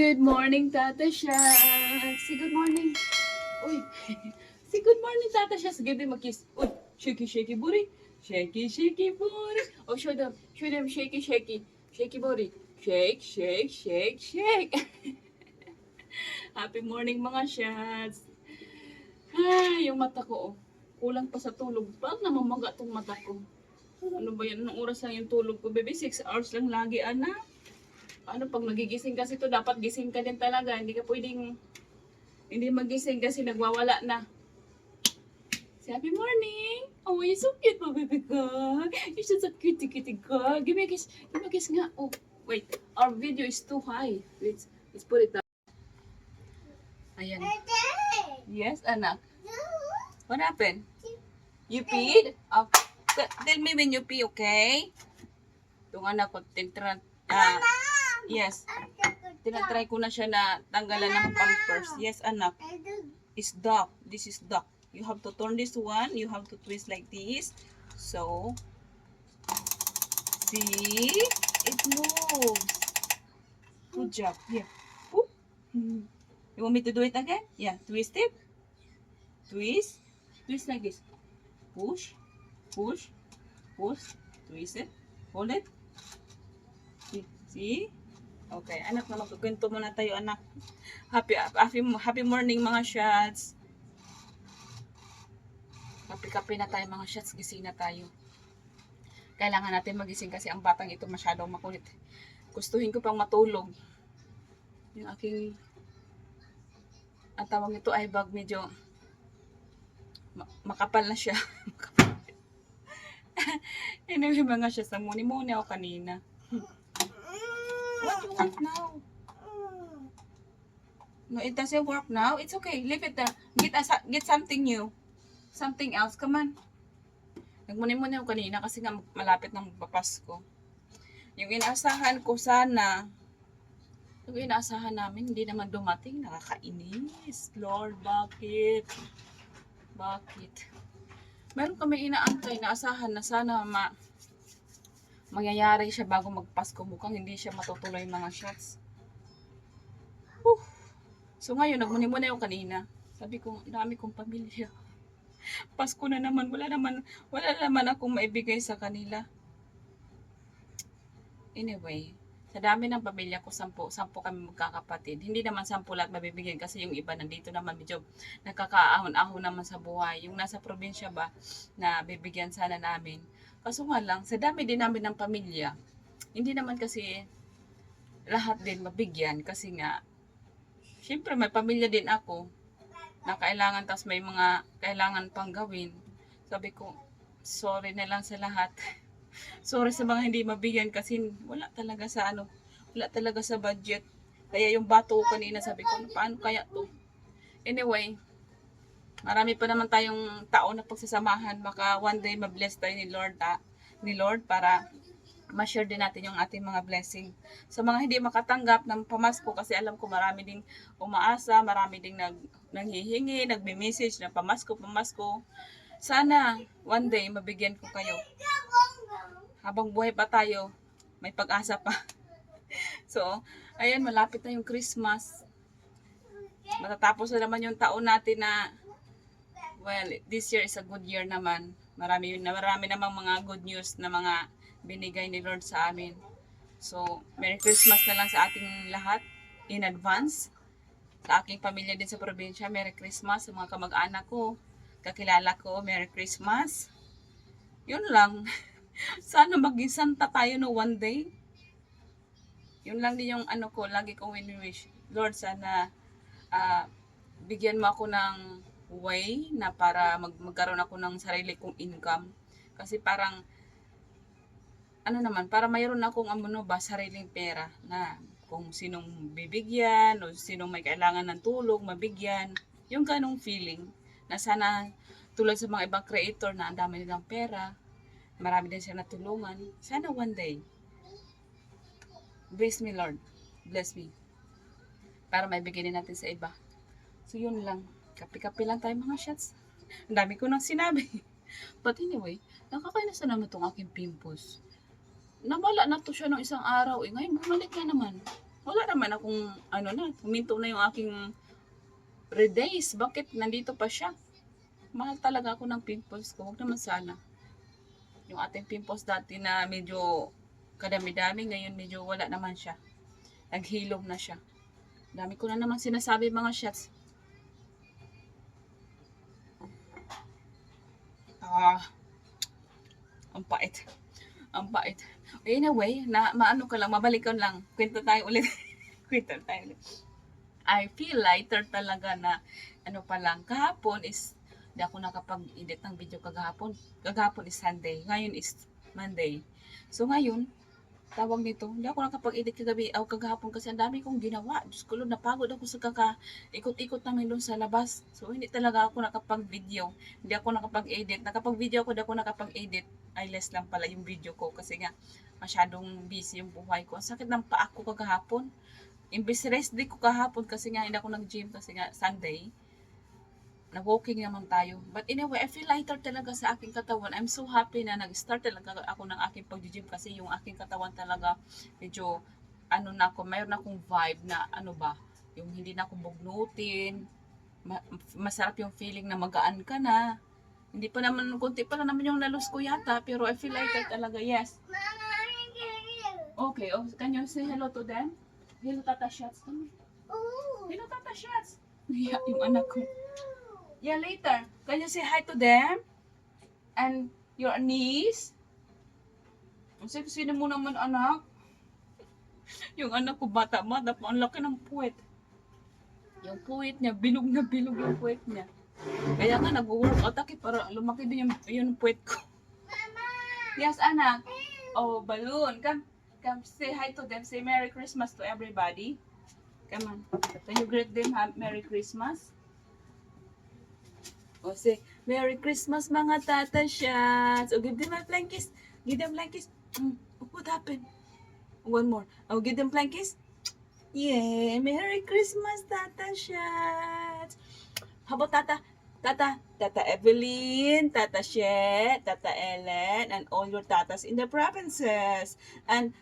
Good morning, Tata Shaz. Say good morning. Uy. Say good morning, Tata Shaz. Give them a kiss. Uy. Shaky, shaky booty. Shaky, shaky booty. Oh, show them. Show them shaky, shaky. Shaky booty. Shake, shake, shake, shake. Happy morning, mga Shaz. Ay, yung mata ko, oh. Kulang pa sa tulog. Parang namamaga tong mata ko. Ano ba yan? Anong oras lang yung tulog ko, baby? 6 hours lang lagi, anak. Ano, pag nagigising kasi to dapat gising ka din talaga. Hindi ka pwedeng hindi magising kasi nagwawala na. Say, happy morning! Oh, you're so cute, my baby girl. You're such a cutie, cutie girl. Give me a kiss. Give me a kiss nga. Oh, wait. Our video is too high. Let's put it down. Ayan. Yes, anak. What happened? You peed? Oh, tell me when you pee, okay? Itong anak ko, yes. Tinatry ko na siya na tanggalan ng pampers. Yes, anak. It's duck. This is duck. You have to turn this one. You have to twist like this. So, see? It moves. Good job. Here. Oop. You want me to do it again? Yeah. Twist it. Twist. Twist like this. Push. Push. Push. Twist it. Hold it. See? Okay, anak na magkukwento muna tayo, anak. Happy morning, mga shots. Kape-kape na tayo, mga shots. Gising na tayo. Kailangan natin magising kasi ang batang ito masyadong makulit. Gustuhin ko pang matulog. Yung aking ang tawag nito ay bag medyo makapal na siya. Anyway, mga shots, muni-muni ako kanina. What you want now? No, it doesn't work now. It's okay. Leave it there. Get something new. Something else. Come on. Nagmuni-muni ako kanina kasi nga malapit ng magpapasko. Yung inaasahan ko sana, yung inaasahan namin, hindi naman dumating. Nakakainis. Lord, bakit? Bakit? Meron kami inaantay na asahan na sana mangyayari siya bago magpasko. Mukhang hindi siya matutuloy mga shots. So ngayon, nagmuni-muni ako kanina. Sabi ko, dami kong pamilya. Pasko na naman, wala naman akong maibigay sa kanila. Anyway, sa dami ng pamilya ko, 10 kami magkakapatid. Hindi naman 10 lahat mabibigyan kasi yung iba nandito naman medyo nakakaahon-ahon naman sa buhay. Yung nasa probinsya ba na bibigyan sana namin. Kaso nga lang, sa dami din namin ng pamilya, hindi naman kasi lahat din mabigyan kasi nga, syempre may pamilya din ako na kailangan, tas may mga kailangan pang gawin. Sabi ko, sorry na lang sa lahat. Sorry sa mga hindi mabigyan kasi wala talaga sa budget. Kaya yung bato ko kanina, sabi ko, paano kaya to? Anyway, marami pa naman tayong taon na pagsasamahan. Baka one day mabless tayo ni Lord para ma-share din natin yung ating mga blessing. Sa mga hindi makatanggap ng pamasko, kasi alam ko marami ding umaasa, marami ding nanghihingi, nagme-message na pamasko. Sana one day mabigyan ko kayo. Habang buhay pa tayo, may pag-asa pa. So, ayan, malapit na yung Christmas. Matatapos na naman yung taon natin na, well, this year is a good year naman. Marami namang mga good news na mga binigay ni Lord sa amin. So, Merry Christmas na lang sa ating lahat in advance. Sa aking pamilya din sa probinsya, Merry Christmas. Sa mga kamag-anak ko, kakilala ko, Merry Christmas. Yun lang. Sana maging santa tayo no one day. Yun lang din yung ano ko, lagi kong wini-wish. Lord, sana bigyan mo ako ng way na para magkaroon ako ng sarili kong income. Kasi parang para mayroon akong sariling pera na kung sinong bibigyan o sinong may kailangan ng tulong, mabigyan. Yung ganong feeling na sana tulad sa mga ibang creator na ang dami nilang pera, marami din siya natulungan. Sana one day, bless me Lord, bless me. Para may bigyan natin sa iba. So yun lang, kape-kape lang tayo mga shots. Ang dami ko nang sinabi. But anyway, nakakainis na naman itong aking pimples. Nawala na to siya ng isang araw. Ngayon, bumalik na naman. Wala naman akong, huminto na yung aking red days. Bakit nandito pa siya? Mahal talaga ako ng pimples ko. Huwag naman sana. Yung ating pimples dati na medyo kadami-dami, ngayon medyo wala naman siya. Naghilom na siya. Dami ko na naman sinasabi mga shots. Ang pait. Ang pait. Anyway, maano ka lang, mabalikan lang. Kwento tayo ulit. Kwento tayo ulit. I feel lighter talaga na kahapon is hindi ako nakapag-edit ng video kagahapon. Kagahapon is Sunday. Ngayon is Monday. So ngayon, tawag nito, hindi ako nakapag-edit kagahapon kasi ang dami kong ginawa. Diyos ko, napagod ako sa ikot-ikot namin doon sa labas. So hindi talaga ako nakapag-video. Hindi ako nakapag-edit. Nakapag-video ako, hindi ako nakapag-edit. Ay, less lang pala yung video ko kasi nga masyadong busy yung buhay ko. Ang sakit ng paa ko kagahapon. Imbis rest day ko kahapon kasi nga hindi ako nag-gym kasi nga Sunday. Nag-walking naman tayo. But anyway, I feel lighter talaga sa aking katawan. I'm so happy na nag-start talaga ako ng aking pag-gym kasi yung aking katawan talaga medyo mayroon akong vibe na yung hindi na ako bugnutin. Masarap yung feeling na magaan ka na. Hindi pa naman, konti pa naman yung nalos ko yata, pero I feel lighter talaga, yes. Okay, can you say hello to them? Hello, Tata Shots. Hello, Tata Shots. Yeah, yung anak ko. Yeah, later. Can you say hi to them? And your niece? Sino mo naman, anak? Yung anak ko, bata-bata pa. Ang laki ng puwet. Yung puwet niya, bilog na bilog yung puwet niya. Kaya nga, nag-workout ako para lumaki din yung puwet ko. Mama! Yes, anak. Oh, balloon. Come say hi to them. Say Merry Christmas to everybody. Come on. Can you greet them Merry Christmas? O say, Merry Christmas mga Tata Shots. O give them a flying kiss. Give them a flying kiss. What happened? One more. O give them a flying kiss. Yeah, Merry Christmas Tata Shots. How about Tata Evelyn, Tata Shet, Tata Ellen, and all your tatas in the provinces. And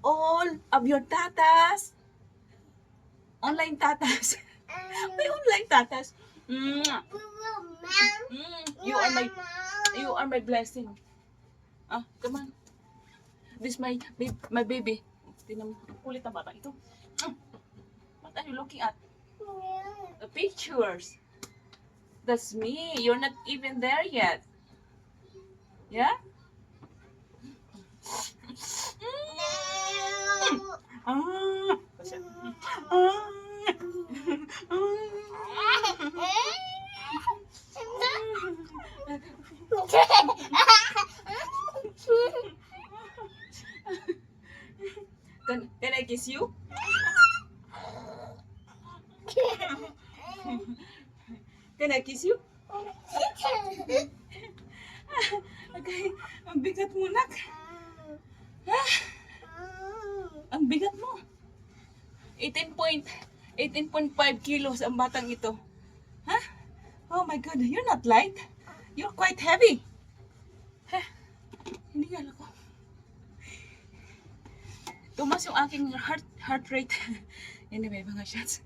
all of your tatas, online tatas. May online tatas. You are my blessing. Come on. This my baby. Tingnan mo, kulit na bata ito. What are you looking at? The pictures. That's me. You're not even there yet. Yeah? Can I kiss you? Can I kiss you? Okay, ang bigat mo, nak. Ang bigat mo. 18.5 kilos ang batang ito. Oh my God, you're not light. You're quite heavy. Hindi nga ako. Tumas yung aking heart rate. Anyway, mga shots.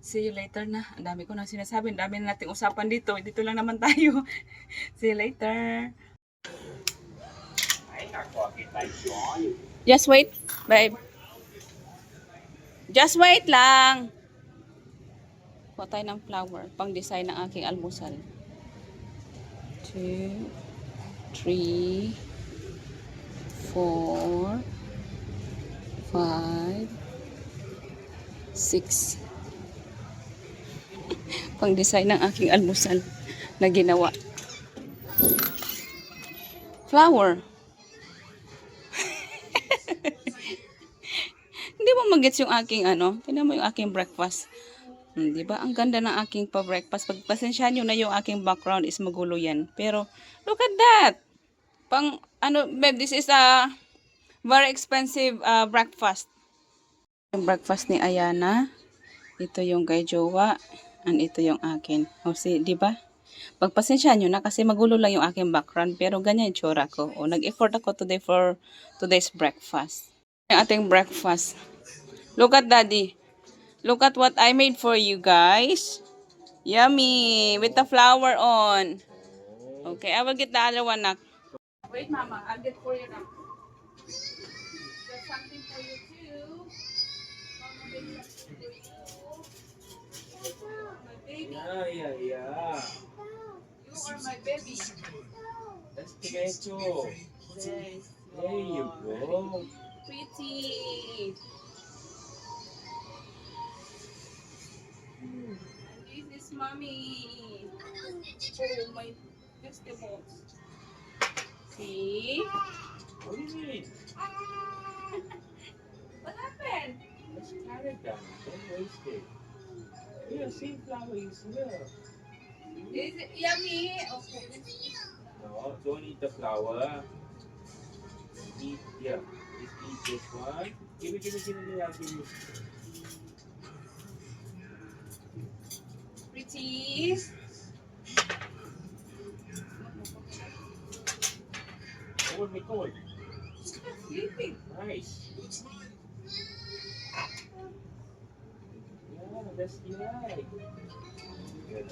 See you later na. Ang dami ko na sinasabi. Ang dami na nating usapan dito. Dito lang naman tayo. See you later. Just wait, babe. Just wait lang. Kuha tayo ng flower. Pang design ng aking almusal. 2, 3, 4, 5, 6. Pang design ng aking almusal na ginawa. Flower. Hindi mo mag-gets yung aking tingnan mo yung aking breakfast. Di ba? Ang ganda ng aking pa-breakfast. Pagpasensyahan nyo na yung aking background is magulo yan. Pero, look at that! Babe, this is a very expensive breakfast. Yung breakfast ni Ayana. Ito yung kay Jowa. And ito yung akin. O, di ba? Pagpasensyahan nyo na kasi magulo lang yung aking background. Pero ganyan yung tsura ko. O, nag-effort ako today for today's breakfast. Yung ating breakfast. Look at daddy. Look at what I made for you guys. Yummy. With the flour on. Okay, I will get the other one now. Wait, mama. I'll get for you now. There's something for you too. Mama, baby, something for you. My baby. Yeah. You are my baby. That's tomato. Yes. There you go. Pretty. And this is mommy. Oh, my vegetables. See? What do you mean? What happened? Let's carry it down. Don't waste it. Yeah, same flour is here. Is it yummy? Okay. No, don't eat the flour. Eat, yeah. Just eat this one. Give me. I'll give you. Pretty. Hold me cold. Sleeping. Nice. Yeah, that's right. Good.